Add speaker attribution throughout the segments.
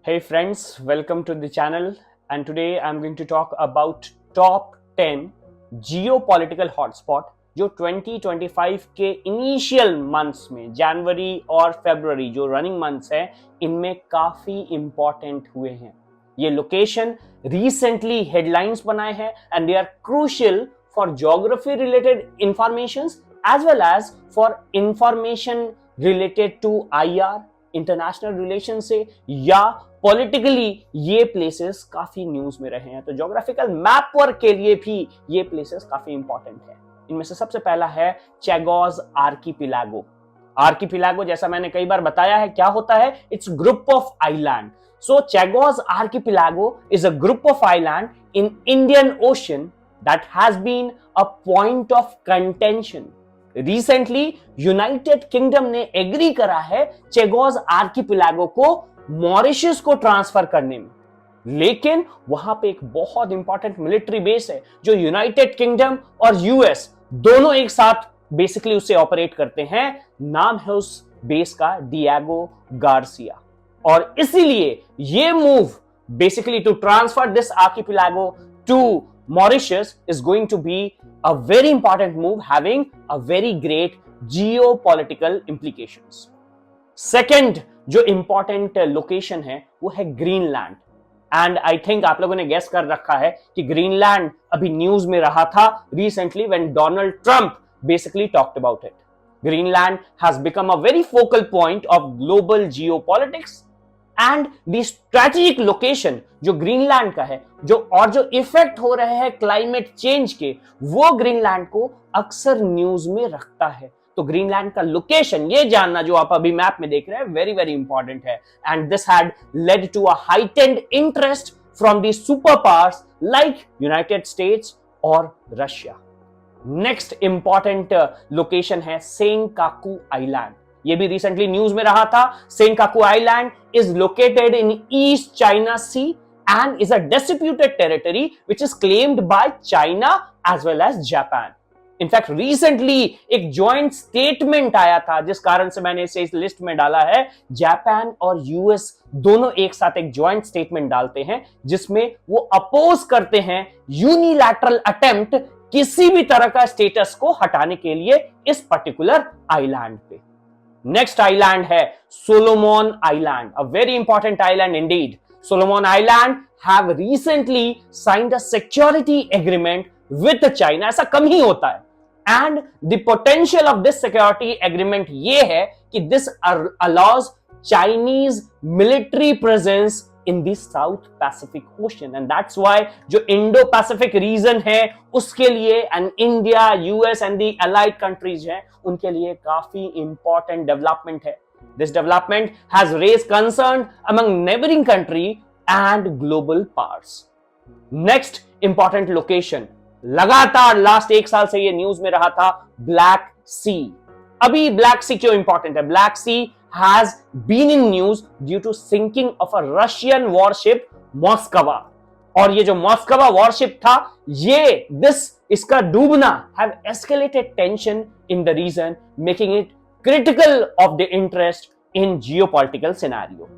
Speaker 1: Hey friends, welcome to the channel and today I'm going to talk about top 10 geopolitical hotspot जो 2025 के initial months में जनवरी और फरवरी जो running months हैं इनमें काफी इंपॉर्टेंट हुए हैं। ये लोकेशन रिसेंटली हेडलाइंस बनाए हैं and they are crucial for geography related informations as well as for information related to IR international relation से या पॉलिटिकली ये प्लेसेस काफी न्यूज में रहे हैं। तो ज्योग्राफिकल मैप वर्क के लिए भी ये प्लेसेस काफी इंपॉर्टेंट है। इनमें से सबसे पहला है चैगोस आर्किपिलागो। आर्किपिलागो जैसा मैंने कई बार बताया है क्या होता है, it's group of island. So Chagos archipelago is a group of island in Indian Ocean that has been a point of contention. Recently United Kingdom ने एग्री करा है चैगोस आर्किपिलागो को मॉरिशस को ट्रांसफर करने में, लेकिन वहां पे एक बहुत इंपॉर्टेंट मिलिट्री बेस है जो यूनाइटेड किंगडम और यूएस दोनों एक साथ बेसिकली उससे ऑपरेट करते हैं। नाम है उस बेस का डिएगो गार्सिया, और इसीलिए ये move basically to transfer this archipelago to Mauritius is going to be a very important move having a very great geopolitical implications. Second जो इंपॉर्टेंट लोकेशन है वो है ग्रीनलैंड, एंड आई थिंक आप लोगों ने गेस कर रखा है कि ग्रीनलैंड अभी न्यूज में रहा था recently when Donald Trump basically talked about it. Greenland has become a very focal point of global geopolitics and the strategic location जो ग्रीनलैंड का है, जो इफेक्ट हो रहे हैं क्लाइमेट चेंज के, वो ग्रीनलैंड को अक्सर न्यूज में रखता है। तो ग्रीनलैंड का लोकेशन ये जानना जो आप अभी मैप में देख रहे हैं वेरी वेरी इंपॉर्टेंट है, and this had led to a heightened interest from the super powers like United States और रशिया। नेक्स्ट इंपॉर्टेंट लोकेशन है सेंकाकू आइलैंड। ये भी रिसेंटली न्यूज में रहा था। Senkaku island is located in East China sea and is a disputed territory which is claimed by China as well as Japan. In fact recently एक joint statement आया था जिस कारण से मैंने इसे इस लिस्ट में डाला है। जापान और यूएस दोनों एक साथ एक जॉइंट स्टेटमेंट डालते हैं जिसमें वो अपोज करते हैं यूनिलैटरल अटेम्प्ट किसी भी तरह का स्टेटस को हटाने के लिए इस पर्टिकुलर आइलैंड पे। नेक्स्ट आइलैंड है Solomon island, a very important island Indeed. Solomon island have recently signed a security agreement with China. ऐसा कम ही होता है, and the potential of this security agreement ये है कि this allows Chinese military presence in the South Pacific Ocean, and that's why जो Indo-Pacific region है उसके लिए and India, US and the allied countries हैं उनके लिए काफी important development है। This development has raised concern among neighboring country and global powers. Next important location, लगातार लास्ट एक साल से ये न्यूज में रहा था, ब्लैक सी। अभी ब्लैक सी क्यों इंपॉर्टेंट है? Black sea has been in news due to sinking of a Russian warship Moskva, और ये जो मॉस्कवा वॉरशिप था इसका डूबना have escalated tension in the region, making it critical of the interest in geopolitical scenario.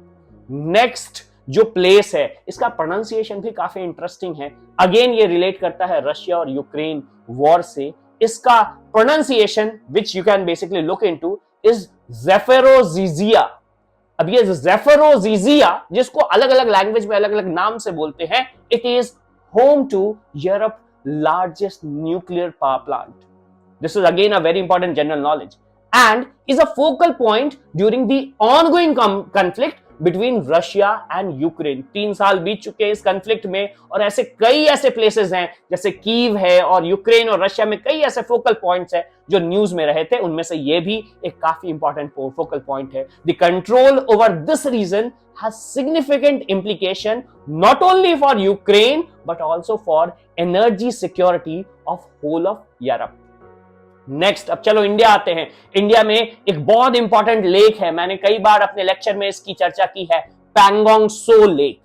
Speaker 1: Next जो place है इसका pronunciation भी काफी इंटरेस्टिंग है। अगेन ये रिलेट करता है रशिया और यूक्रेन वॉर से। इसका pronunciation which you can basically look into is Zaporizhzhia. अब ये ज़ेफिरोज़िज़िया जिसको अलग अलग लैंग्वेज में अलग अलग नाम से बोलते हैं, it is home to Europe largest nuclear power plant. This is again a very important general knowledge and is a focal point during the ongoing conflict between Russia and Ukraine. 3 साल बीत चुके हैं इस कॉन्फ्लिक्ट में, और ऐसे कई ऐसे प्लेसेस हैं जैसे कीव है, और यूक्रेन और रशिया में कई ऐसे फोकल पॉइंट्स हैं जो न्यूज में रहे थे। उनमें से ये भी एक काफी इंपॉर्टेंट फोकल पॉइंट है। The control over this region has significant implication not only for Ukraine but also for energy security of whole of Europe. Next, अब चलो इंडिया आते हैं। इंडिया में एक बहुत इंपॉर्टेंट लेक है, मैंने कई बार अपने लेक्चर में इसकी चर्चा की है, पैंगोंग सो लेक।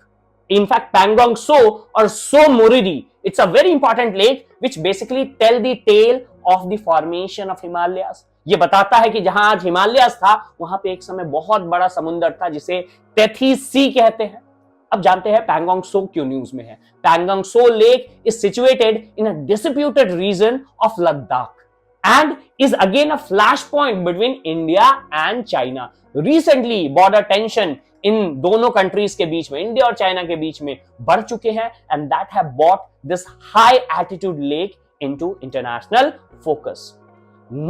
Speaker 1: इनफैक्ट पैंगोंग सो और Tso Moriri, it's a very important lake which basically tell the tale of the formation of Himalayas. ये बताता है कि जहां आज हिमालयास था वहां पे एक समय बहुत बड़ा समुद्र था जिसे टेथीस सी कहते हैं। अब जानते हैं पैंगोंग सो क्यों न्यूज में है। Pangong Tso lake is situated in a disputed region of Ladakh and is again a flashpoint between India and China. Recently border tension इन दोनों कंट्रीज के बीच में, इंडिया और चाइना के बीच में बढ़ चुके हैं and that have brought this high altitude lake into international focus.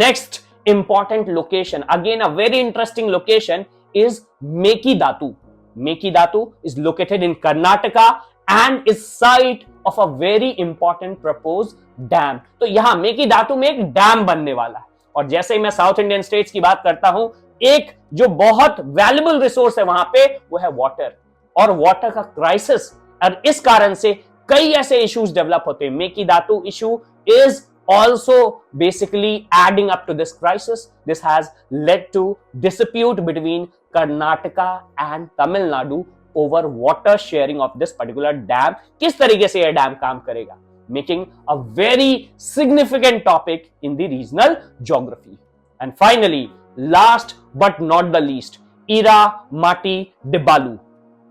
Speaker 1: Next important location, again a very interesting location, is Mekidatu. Mekidatu is located in Karnataka and is site of a very important proposed dam. तो यहां मेकीदातु में एक dam बनने वाला है और जैसे ही मैं साउथ इंडियन स्टेट्स की बात करता हूं, एक जो बहुत वैल्यूबल रिसोर्स है वहां पे वो है वाटर, और वाटर का क्राइसिस, और इस कारण से कई ऐसे इश्यूज डेवलप होते हैं। Mekedatu issue is also basically adding up to this crisis. This has led to dispute between Karnataka and Tamil Nadu over water sharing of this particular dam. किस तरीके से यह डैम काम करेगा, making a very significant topic in the regional geography. And finally, last but not the least, Iramati Debalu.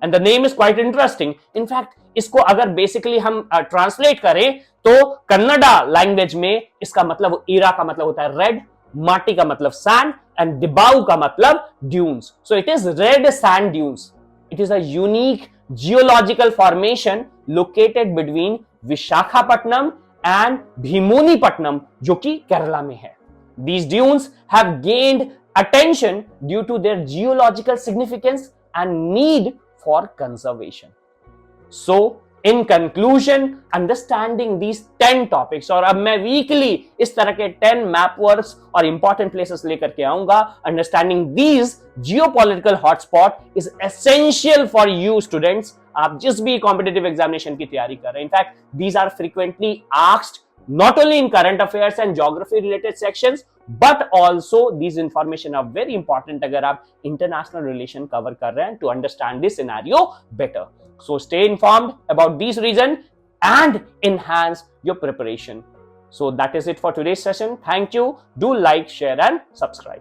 Speaker 1: And the name is quite interesting. In fact, इसको अगर basically हम translate करें तो कन्नड़ा लैंग्वेज में इसका मतलब, ईरा का मतलब होता है रेड, माटी का मतलब सैंड, एंड डिबाऊ का मतलब dunes. So it is red sand dunes. It is a unique geological formation located between Visakhapatnam and Bheemunipatnam, जो कि केरला में है. These dunes have gained attention due to their geological significance and need for conservation. So, in conclusion, understanding these 10 topics, और अब मैं weekly इस तरह के 10 मैप वर्क्स और इंपॉर्टेंट प्लेसेस लेकर के आऊंगा. Understanding these geopolitical hotspot is essential for you students. आप जिस भी कॉम्पिटिटिव एग्जामिनेशन की तैयारी कर रहे हैं, in fact these are frequently asked not only in current affairs and geography related sections, but also these information are very important अगर आप international relation cover कर रहे हैं to understand this scenario better. So stay informed about these regions and enhance your preparation. So that is it for today's session. Thank you. Do like, share and subscribe.